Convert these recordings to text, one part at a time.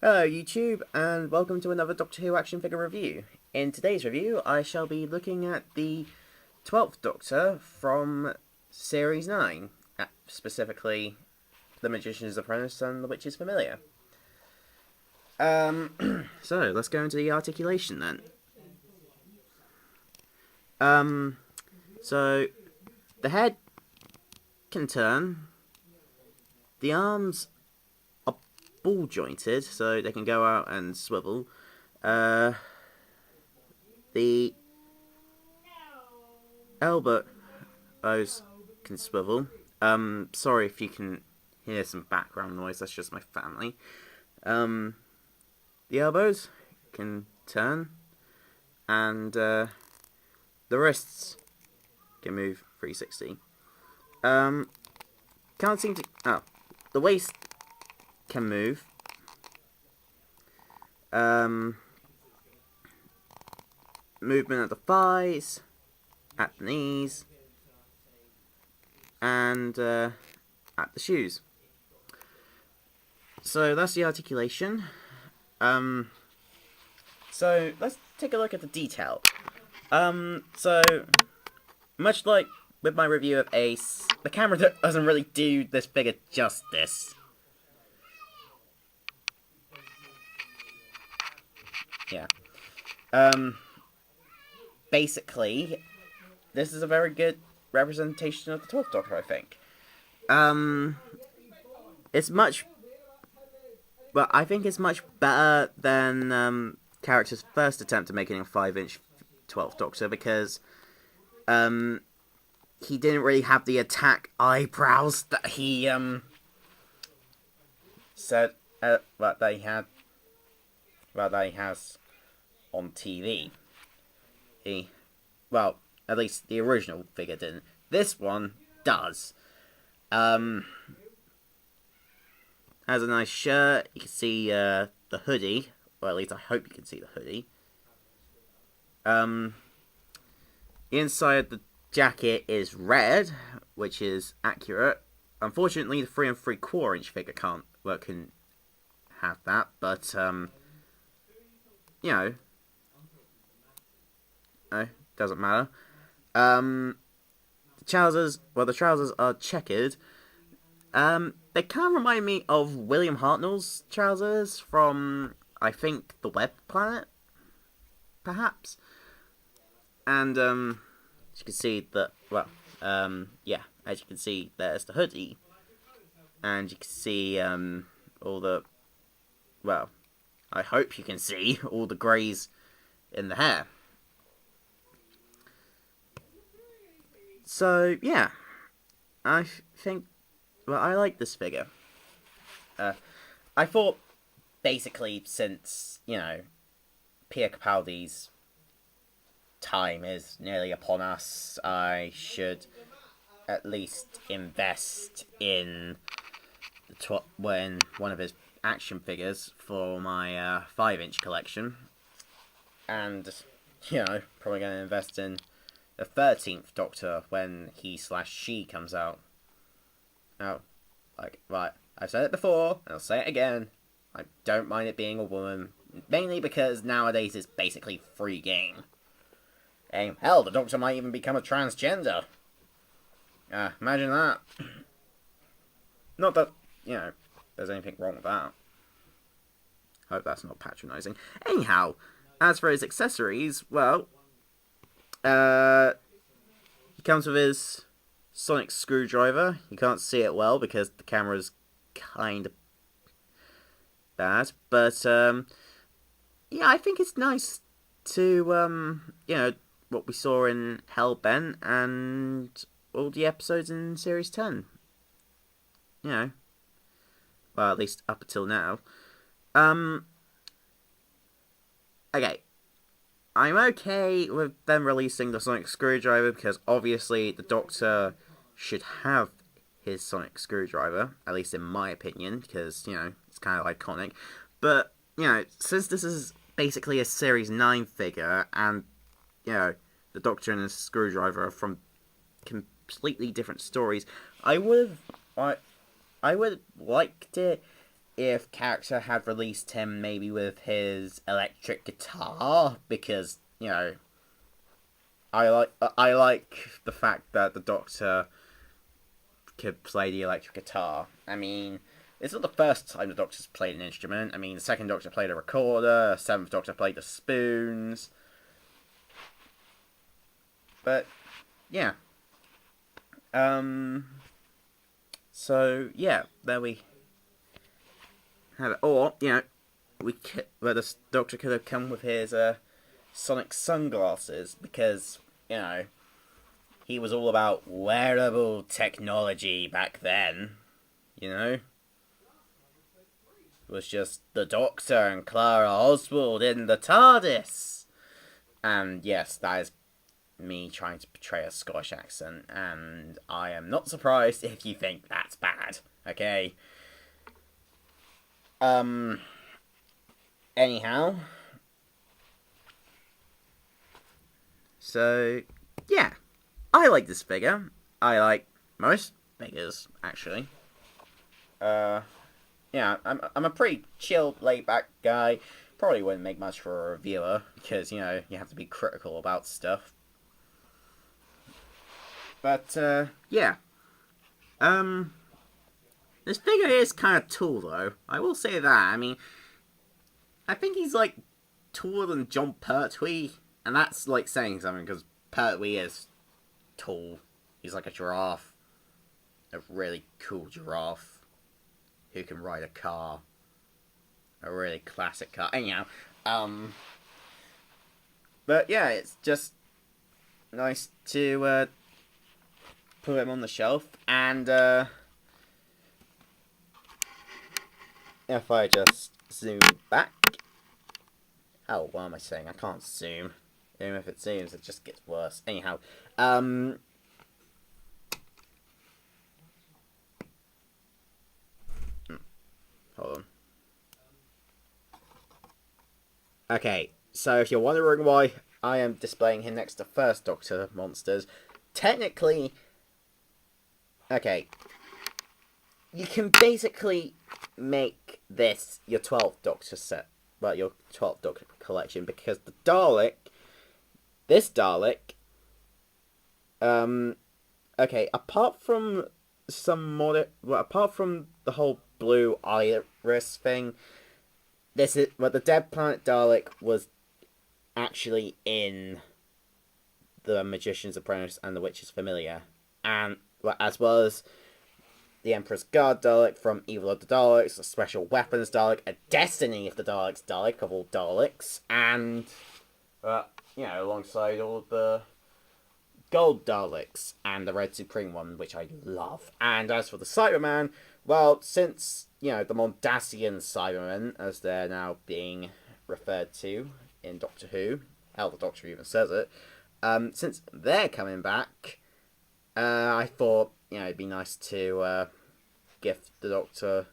Hello YouTube, and welcome to another Doctor Who action figure review. In today's review, I shall be looking at the 12th Doctor from Series 9, specifically The Magician's Apprentice and The Witch's Familiar. So, let's go into the articulation then. So, the head can turn, the arms ball jointed, so they can go out and swivel. The elbows can swivel. Sorry if you can hear some background noise, that's just my family. The elbows can turn, and the wrists can move 360. Can't seem to. Oh, the waist can move. Movement at the thighs, at the knees, and at the shoes. So that's the articulation. So let's take a look at the detail. So much like with my review of Ace, the camera doesn't really do this figure justice. Yeah. Basically, this is a very good representation of the 12th Doctor, I think. It's much... Well, I think it's much better than character's first attempt at making a 5-inch 12th Doctor, because he didn't really have the attack eyebrows that he said that he had, that he has on TV. Well, at least the original figure didn't. This one does. Has a nice shirt. You can see the hoodie, or at least I hope you can see the hoodie. Inside the jacket is red, which is accurate. Unfortunately, the 3 3/4-inch figure couldn't have that, but you know, doesn't matter. The trousers are checkered. They kind of remind me of William Hartnell's trousers from, I think, the Web Planet, perhaps. And as you can see that, as you can see, there's the hoodie, and you can see all the, well, I hope you can see all the greys in the hair. So yeah, I think, well, I like this figure. I thought, basically, since, you know, Pierre Capaldi's time is nearly upon us, I should at least invest in when one of his action figures for my 5-inch collection. And, you know, probably going to invest in the 13th Doctor when he/she comes out. Oh, right, I've said it before, and I'll say it again. I don't mind it being a woman, mainly because nowadays it's basically free game. And hell, the Doctor might even become a transgender. Imagine that. Not that, you know, there's anything wrong with that. Hope that's not patronising. Anyhow, as for his accessories, well, he comes with his sonic screwdriver. You can't see it well because the camera's kind of bad, but yeah, I think it's nice to you know, what we saw in Hellbent and all the episodes in Series 10. You know, well, at least up until now. Okay, I'm okay with them releasing the sonic screwdriver because obviously the Doctor should have his sonic screwdriver, at least in my opinion, because, you know, it's kind of iconic. But, you know, since this is basically a Series 9 figure, and, you know, the Doctor and his screwdriver are from completely different stories, I would have liked it if character had released him maybe with his electric guitar, because I like the fact that the Doctor could play the electric guitar. I mean, it's not the first time the Doctor's played an instrument. I mean, the second Doctor played a recorder, the seventh Doctor played the spoons. But yeah. So yeah, there we have it. Or the Doctor could have come with his sonic sunglasses, because he was all about wearable technology back then. It was just the Doctor and Clara Oswald in the TARDIS. And yes, that is me trying to portray a Scottish accent, and I am not surprised if you think that's bad. Okay. Anyhow. So, yeah. I like this figure. I like most figures, actually. Yeah, I'm a pretty chill, laid-back guy. Probably wouldn't make much for a reviewer, because, you have to be critical about stuff. But, yeah. This figure is kind of tall, though. I will say that. I mean, I think he's, taller than John Pertwee. And that's, saying something, because Pertwee is tall. He's like a giraffe. A really cool giraffe who can ride a car. A really classic car. Anyhow, but yeah, it's just nice to put him on the shelf. And if I just zoom back, oh, what am I saying? I can't zoom. Even if it zooms, it just gets worse. Anyhow, hold on. Okay, so if you're wondering why I am displaying him next to First Doctor monsters, technically, okay, you can basically make this your 12th Doctor set, well, your 12th Doctor collection, because the Dalek, this Dalek, okay, apart from apart from the whole blue iris thing, the Dead Planet Dalek was actually in the Magician's Apprentice and the Witch's Familiar, and as well as the Emperor's Guard Dalek from Evil of the Daleks, a Special Weapons Dalek, a Destiny of the Daleks Dalek of all Daleks, and alongside all the Gold Daleks and the Red Supreme one, which I love. And as for the Cyberman, well, since, the Mondasian Cybermen, as they're now being referred to in Doctor Who, hell, the Doctor even says it, since they're coming back, I thought, it'd be nice to gift the Doctor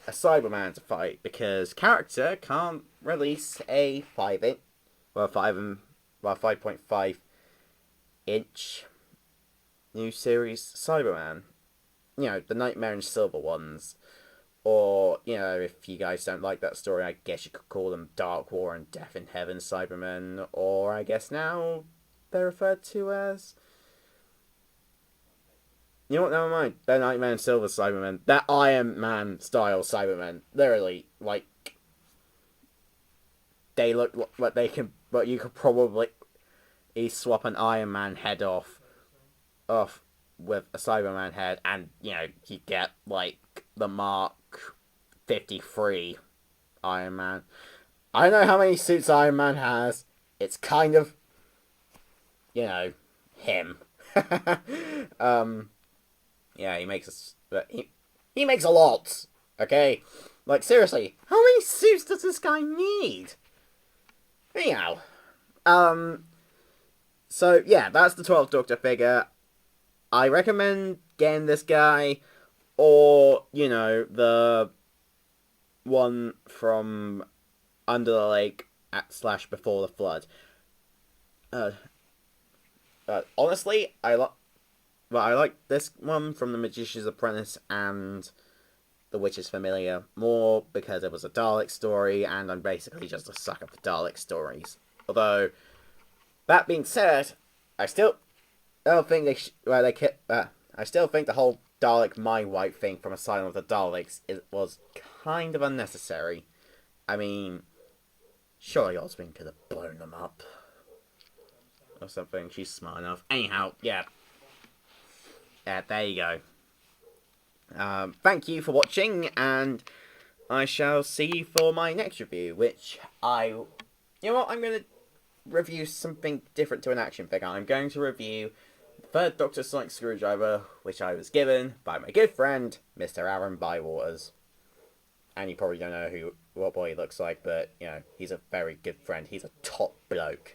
a Cyberman to fight, because character can't release a 5.5 inch new series Cyberman. The Nightmare and Silver ones. Or, if you guys don't like that story, I guess you could call them Dark War and Death in Heaven Cybermen. Or I guess now they're referred to as... You know what, never mind. They're Nightmare and Silver Cybermen. They're Iron Man style Cybermen. Literally, they look like they can... But you could probably swap an Iron Man head off with a Cyberman head, and you get the Mark 53 Iron Man. I don't know how many suits Iron Man has. It's kind of him. Yeah, he makes he makes a lot. Okay, seriously, how many suits does this guy need? Anyhow, so yeah, that's the 12th Doctor figure. I recommend getting this guy, or, the one from Under the Lake / Before the Flood. Honestly, I like this one from The Magician's Apprentice and The Witch is familiar more because it was a Dalek story, and I'm basically just a sucker for Dalek stories. Although, that being said, I still don't think I still think the whole Dalek My Wipe thing from Asylum of the Daleks was kind of unnecessary. I mean, surely Oswin could have blown them up. Or something. She's smart enough. Anyhow, yeah. Yeah, there you go. Thank you for watching, and I shall see you for my next review, which you know what, I'm going to review something different to an action figure. I'm going to review the third Dr. Sonic Screwdriver, which I was given by my good friend, Mr. Aaron Bywaters. And you probably don't know what boy he looks like, but, you know, he's a very good friend. He's a top bloke.